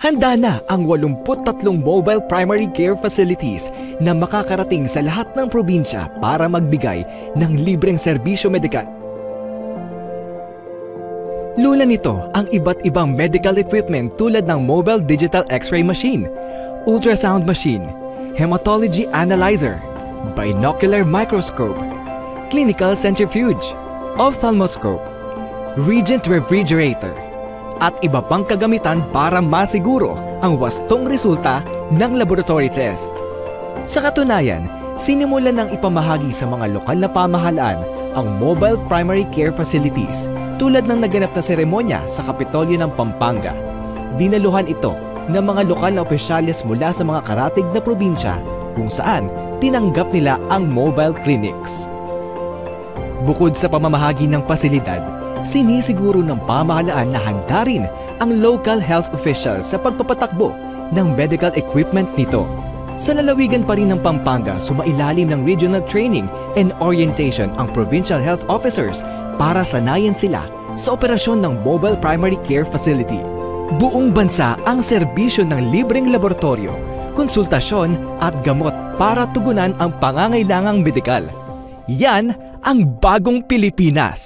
Handa na ang 83 mobile primary care facilities na makakarating sa lahat ng probinsya para magbigay ng libreng serbisyo medikal. Lula nito ang iba't ibang medical equipment tulad ng mobile digital x-ray machine, ultrasound machine, hematology analyzer, binocular microscope, clinical centrifuge, ophthalmoscope, Regent refrigerator, at iba pang kagamitan para masiguro ang wastong resulta ng laboratory test. Sa katunayan, sinimulan ng ipamahagi sa mga lokal na pamahalaan ang mobile primary care facilities tulad ng naganap na seremonya sa Kapitolyo ng Pampanga. Dinaluhan ito ng mga lokal na opisyales mula sa mga karatig na probinsya kung saan tinanggap nila ang mobile clinics. Bukod sa pamamahagi ng pasilidad, sinisiguro ng pamahalaan na handa rin ang local health officials sa pagpapatakbo ng medical equipment nito. Sa lalawigan pa rin ng Pampanga, sumailalim ng regional training and orientation ang provincial health officers para sanayan sila sa operasyon ng mobile primary care facility. Buong bansa ang serbisyo ng libreng laboratorio, konsultasyon at gamot para tugunan ang pangangailangang medikal. Yan ang bagong Pilipinas!